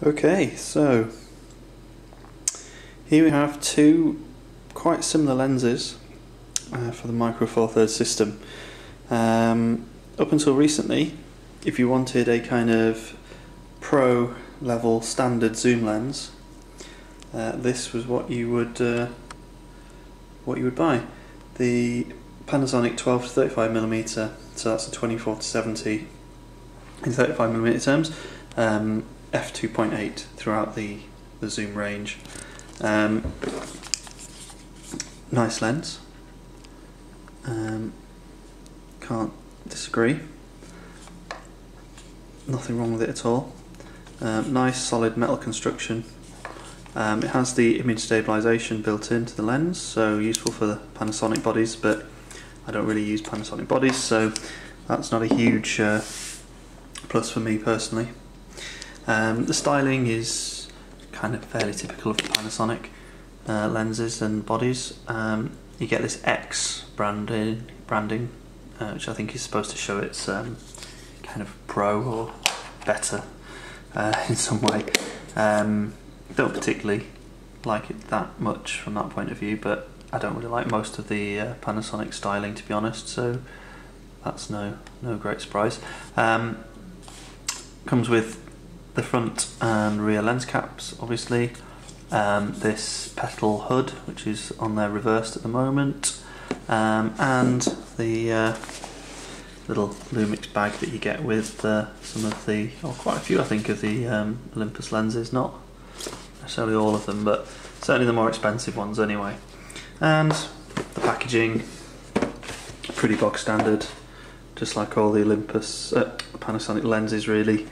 Okay, so here we have two quite similar lenses for the Micro Four Thirds system. Up until recently, if you wanted a kind of pro level standard zoom lens, this was what you would buy. The Panasonic 12 to 35mm, so that's a 24 to 70 in 35mm terms. f2.8 throughout the zoom range. Nice lens. Can't disagree. Nothing wrong with it at all. Nice solid metal construction. It has the image stabilisation built into the lens, so useful for the Panasonic bodies, but I don't really use Panasonic bodies, so that's not a huge plus for me personally. The styling is kind of fairly typical of the Panasonic lenses and bodies. You get this X branding, which I think is supposed to show it's kind of pro or better in some way. Don't particularly like it that much from that point of view, but I don't really like most of the Panasonic styling, to be honest, so that's no great surprise. Comes with the front and rear lens caps, obviously. This petal hood, which is on there reversed at the moment, and the little Lumix bag that you get with some of the, or quite a few I think, of the Olympus lenses, not necessarily all of them, but certainly the more expensive ones anyway. And the packaging, pretty bog standard, just like all the Olympus, Panasonic lenses really.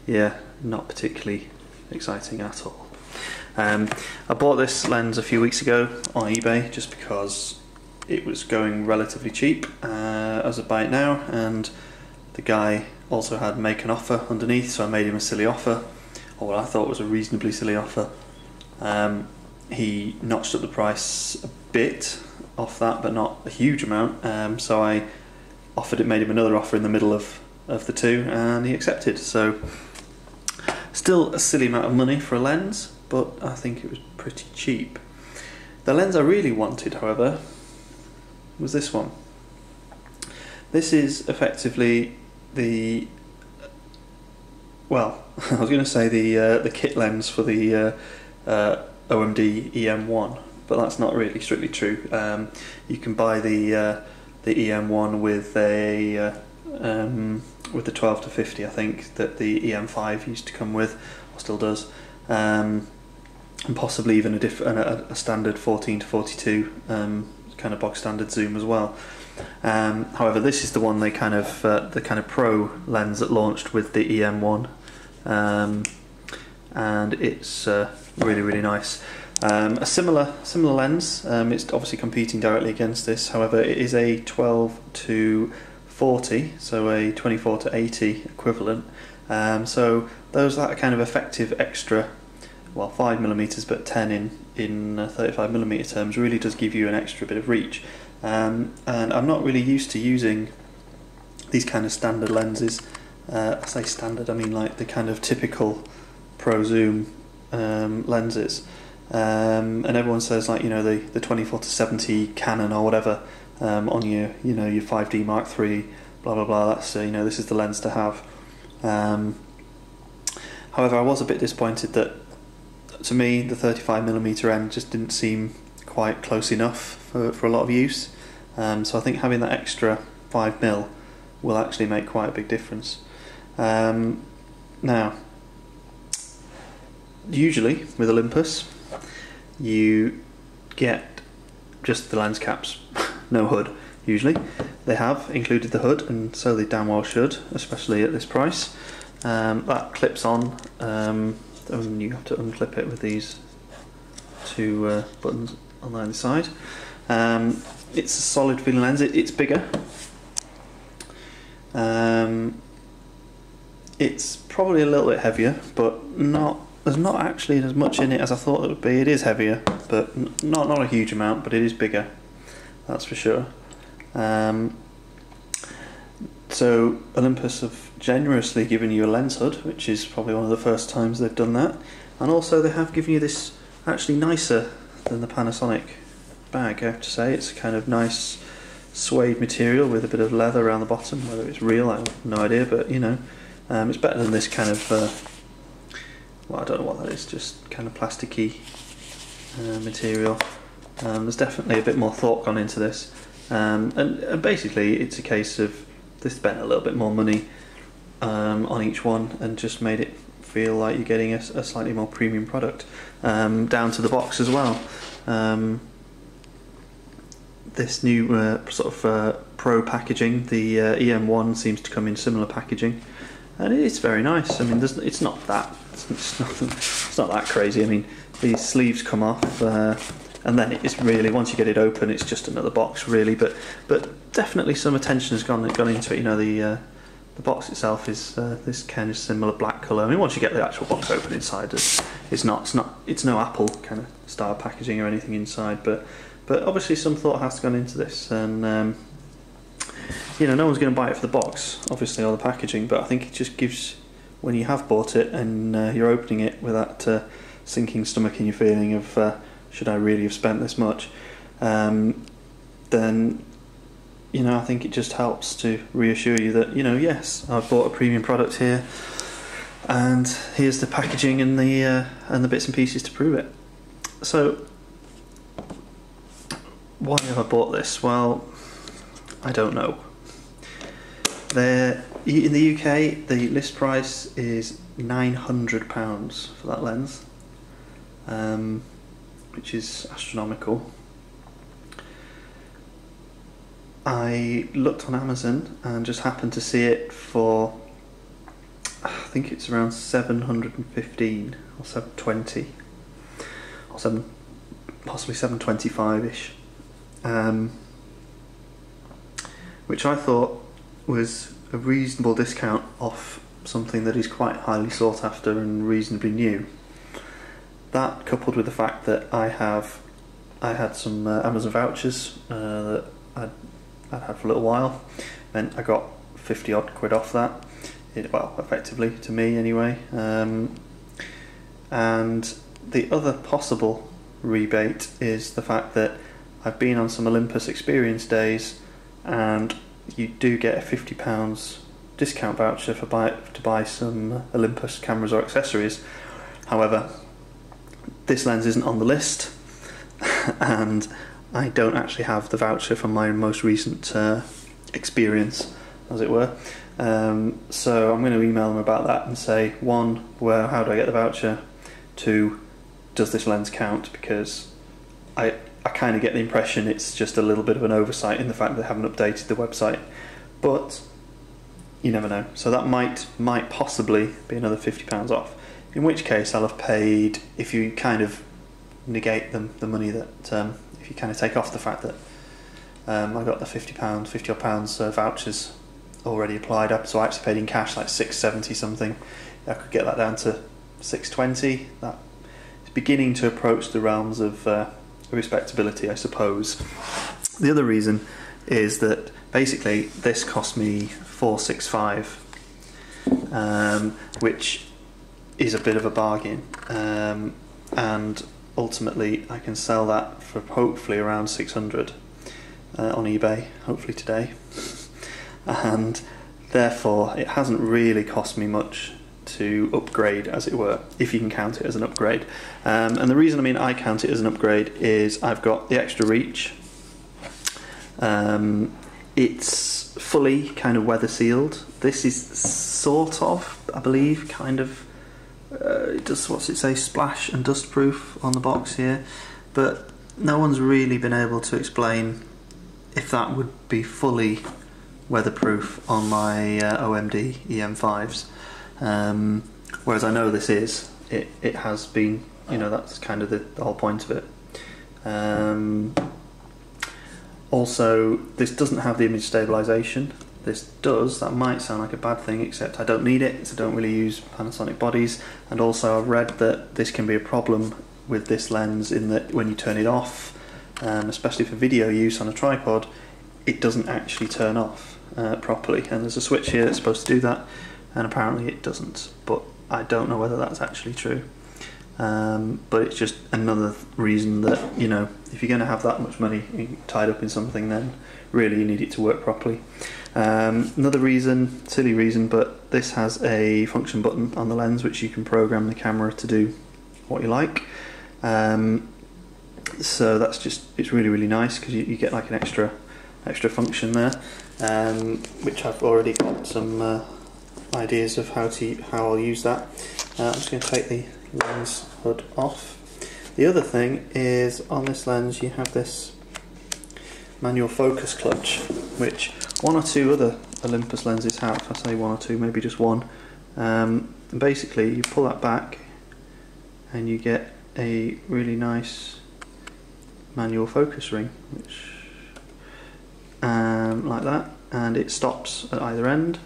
Yeah, not particularly exciting at all. I bought this lens a few weeks ago on eBay just because it was going relatively cheap as I buy it now, and the guy also had make an offer underneath, so I made him a silly offer, or what I thought was a reasonably silly offer. He notched up the price a bit off that, but not a huge amount, so I made him another offer in the middle of the two, and he accepted. So still a silly amount of money for a lens, but I think it was pretty cheap. The lens I really wanted, however, was this one. This is effectively the, well, I was going to say the kit lens for the OMD EM1, but that's not really strictly true. You can buy the EM1 with a with the 12 to 50, I think, that the EM5 used to come with, or still does, and possibly even a standard 14 to 42 kind of bog standard zoom as well. However, this is the one the kind of pro lens that launched with the EM1, and it's really nice. A similar lens. It's obviously competing directly against this. However, it is a 12 to 40, so a 24 to 80 equivalent. So that kind of effective extra, well, 5mm, but 10 in 35mm terms, really does give you an extra bit of reach. And I'm not really used to using these kind of standard lenses. I say standard, I mean like the kind of typical pro zoom lenses. And everyone says, like, you know, the 24 to 70 Canon or whatever on your 5D Mark III, blah blah blah. That's this is the lens to have. However, I was a bit disappointed that, to me, the 35mm end just didn't seem quite close enough for a lot of use. So I think having that extra 5mm will actually make quite a big difference. Now, usually with Olympus, you get just the lens caps, no hood. Usually they have included the hood, and so they damn well should, especially at this price. That clips on, and you have to unclip it with these two buttons on either side. It's a solid feeling lens. It's bigger. It's probably a little bit heavier, but there's not actually as much in it as I thought it would be. It is heavier, but not a huge amount, but it is bigger, that's for sure. So Olympus have generously given you a lens hood, which is probably one of the first times they've done that, and also they have given you this actually nicer than the Panasonic bag, I have to say. It's a kind of nice suede material with a bit of leather around the bottom. Whether it's real, I have no idea, but you know, it's better than this kind of well, I don't know what that is, just kind of plasticky material. There's definitely a bit more thought gone into this, and basically it's a case of they spent a little bit more money on each one and just made it feel like you're getting a slightly more premium product, down to the box as well. This new sort of pro packaging, the EM1 seems to come in similar packaging, and it's very nice. I mean, it's not that crazy. I mean, these sleeves come off, and then it's really, once you get it open, it's just another box really. But definitely some attention has gone into it. You know, the box itself is this kind of similar black colour. I mean, once you get the actual box open inside, it's no Apple kind of style packaging or anything inside, but obviously some thought has gone into this, and you know, no one's going to buy it for the box, obviously, or the packaging, but I think it just gives, when you have bought it and you're opening it with that sinking stomach in your feeling of should I really have spent this much, then you know, I think it just helps to reassure you that, you know, yes, I've bought a premium product here, and here's the packaging and the bits and pieces to prove it. So why have I bought this? Well, I don't know. In the UK, the list price is £900 for that lens, which is astronomical. I looked on Amazon and just happened to see it for, I think it's around 715 or 720 or possibly 725-ish. Which I thought was a reasonable discount off something that is quite highly sought after and reasonably new. That, coupled with the fact that I had some Amazon vouchers that I'd had for a little while, meant I got 50 odd quid off that. Well, effectively, to me anyway. And the other possible rebate is the fact that I've been on some Olympus experience days, and you do get a £50 discount voucher to buy some Olympus cameras or accessories. However, this lens isn't on the list, and I don't actually have the voucher from my most recent experience, as it were. So I'm going to email them about that and say, one, how do I get the voucher? Two, does this lens count? Because I kind of get the impression it's just a little bit of an oversight in the fact that they haven't updated the website, but you never know. So that might possibly be another £50 off, in which case I'll have paid, if you kind of negate the money that, if you kind of take off the fact that I got the £50 odd pounds vouchers already applied, so I actually paid in cash like £6.70 something. I could get that down to £6.20. That is beginning to approach the realms of respectability, I suppose. The other reason is that basically this cost me £465, which is a bit of a bargain, and ultimately I can sell that for hopefully around 600 on eBay, hopefully today, and therefore it hasn't really cost me much to upgrade, as it were, if you can count it as an upgrade. And the reason I count it as an upgrade is I've got the extra reach. It's fully kind of weather sealed. This is sort of, I believe, kind of it does, what's it say, splash and dust proof on the box here, but no one's really been able to explain if that would be fully weatherproof on my OMD EM5s. Whereas I know this is, it has been, you know, that's kind of the whole point of it. Also, this doesn't have the image stabilization. This does. That might sound like a bad thing, except I don't need it, so I don't really use Panasonic bodies. And also I've read that this can be a problem with this lens in that when you turn it off, especially for video use on a tripod, it doesn't actually turn off properly. And there's a switch here that's supposed to do that, and apparently it doesn't, but I don't know whether that's actually true. But it's just another reason that, you know, if you're going to have that much money tied up in something, then really you need it to work properly. Another reason, silly reason, but this has a function button on the lens which you can program the camera to do what you like. So that's just, it's really, really nice because you get like an extra function there, which I've already got some ideas of how I'll use that. I'm just going to take the lens hood off. The other thing is, on this lens you have this manual focus clutch, which one or two other Olympus lenses have. I say one or two, maybe just one. And basically you pull that back and you get a really nice manual focus ring, which like that, and it stops at either end,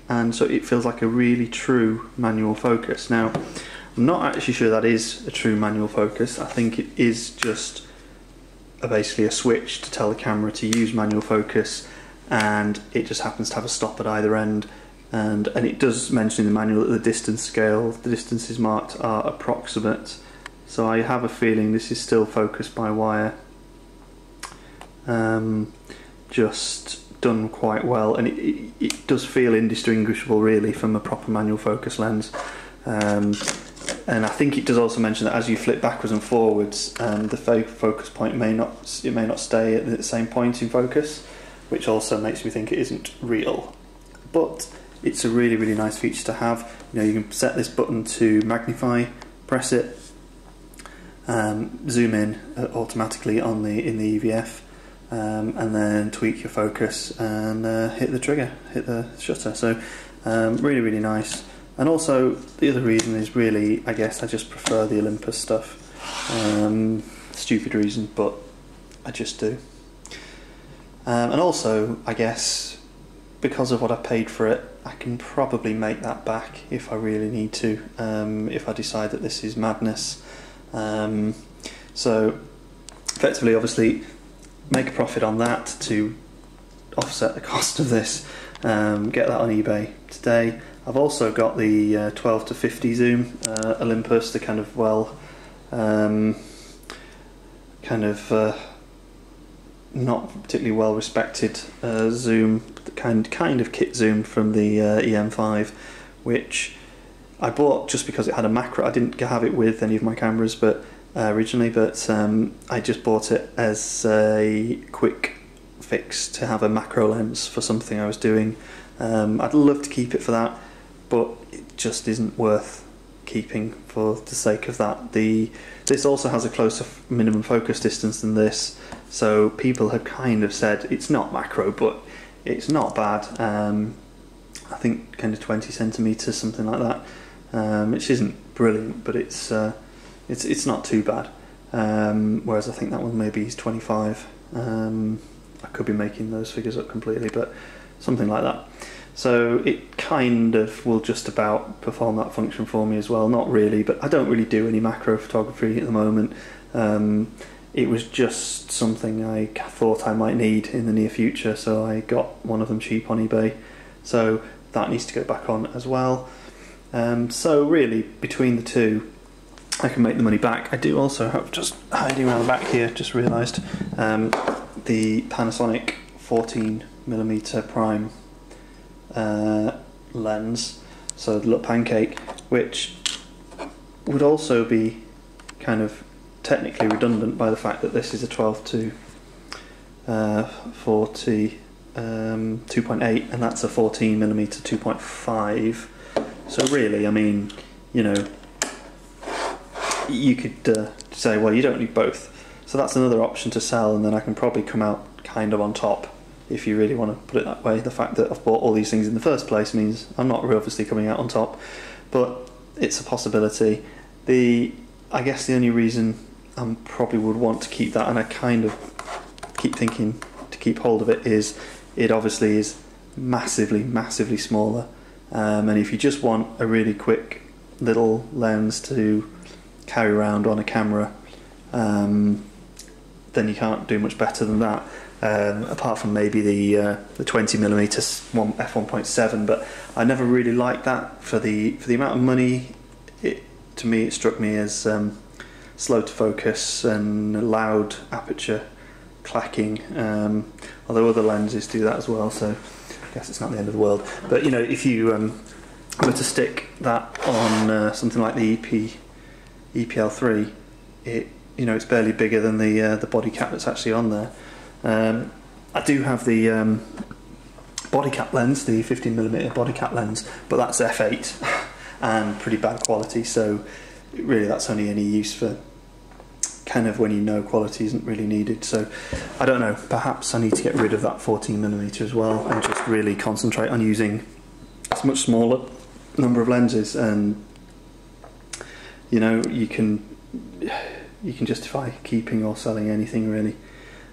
and so it feels like a really true manual focus. Now, I'm not actually sure that is a true manual focus. I think it is just basically a switch to tell the camera to use manual focus, and it just happens to have a stop at either end. And it does mention in the manual that the distance scale, the distances marked are approximate. So I have a feeling this is still focused by wire, just done quite well, and it does feel indistinguishable really from a proper manual focus lens. And I think it does also mention that as you flip backwards and forwards, the focus point may not stay at the same point in focus, which also makes me think it isn't real. But it's a really, really nice feature to have. You know, you can set this button to magnify, press it, zoom in automatically in the EVF, and then tweak your focus and hit the trigger, hit the shutter. So really, really nice. And also the other reason is really, I guess I just prefer the Olympus stuff. Stupid reason, but I just do. And also, I guess, because of what I paid for it, I can probably make that back if I really need to, if I decide that this is madness. So effectively, obviously, make a profit on that to offset the cost of this. Get that on eBay today. I've also got the 12 to 50 zoom Olympus, the kind of not particularly well respected zoom, kind of kit zoom from the EM5, which I bought just because it had a macro. I didn't have it with any of my cameras, but originally, but I just bought it as a quick fix to have a macro lens for something I was doing. I'd love to keep it for that, but it just isn't worth keeping for the sake of that. This also has a closer minimum focus distance than this, so people have kind of said it's not macro, but it's not bad. I think kind of 20 centimeters, something like that, which isn't brilliant, but it's not too bad. Whereas I think that one maybe is 25. I could be making those figures up completely, but something like that. So it kind of will just about perform that function for me as well. Not really, but I don't really do any macro photography at the moment. It was just something I thought I might need in the near future, so I got one of them cheap on eBay. So that needs to go back on as well. So really, between the two, I can make the money back. I do also have, just hiding around the back here, just realised, the Panasonic 14mm prime lens, so the little pancake, which would also be kind of technically redundant by the fact that this is a 12 to 40 2.8, and that's a 14mm 2.5. So really, I mean, you know, you could say, well, you don't need both. So that's another option to sell, and then I can probably come out kind of on top, if you really want to put it that way. The fact that I've bought all these things in the first place means I'm not obviously coming out on top, but it's a possibility. I guess the only reason I probably would want to keep that, and I kind of keep thinking to keep hold of it, is it obviously is massively, massively smaller. And if you just want a really quick little lens to carry around on a camera, then you can't do much better than that. apart from maybe the 20mm one f1.7. But I never really liked that for the amount of money. To me, it struck me as slow to focus and loud aperture clacking. Although other lenses do that as well, so I guess it's not the end of the world. But you know, if you were to stick that on something like the EPL3, it's barely bigger than the body cap that's actually on there. I do have the body cap lens, the 15mm body cap lens, but that's f8 and pretty bad quality. So really, that's only any use for kind of when you know quality isn't really needed. So I don't know, perhaps I need to get rid of that 14mm as well and just really concentrate on using a much smaller number of lenses, and you can justify keeping or selling anything really.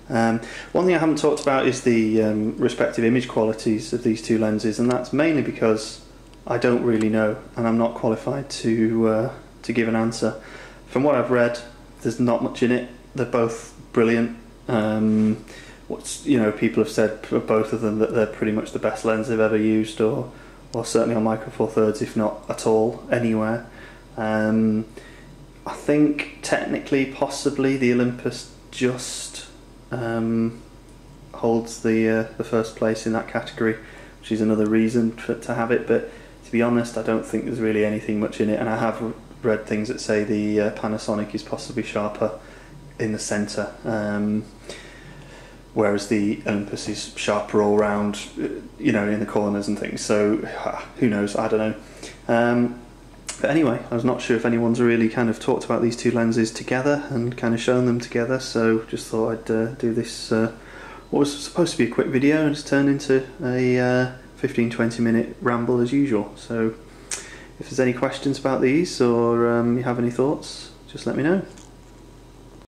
One thing I haven't talked about is the respective image qualities of these two lenses, and that's mainly because I don't really know and I'm not qualified to give an answer. From what I've read, there's not much in it. They're both brilliant. People have said for both of them that they're pretty much the best lens they've ever used, or certainly on Micro Four Thirds, if not at all anywhere. I think technically, possibly the Olympus just holds the first place in that category, which is another reason to have it. But to be honest, I don't think there's really anything much in it, and I have read things that say the Panasonic is possibly sharper in the centre, whereas the Olympus is sharper all round, in the corners and things. So who knows? I don't know. But anyway, I was not sure if anyone's really kind of talked about these two lenses together and kind of shown them together, so just thought I'd do this, what was supposed to be a quick video, and it's turned into a 15-20 minute ramble as usual. So if there's any questions about these, or you have any thoughts, just let me know.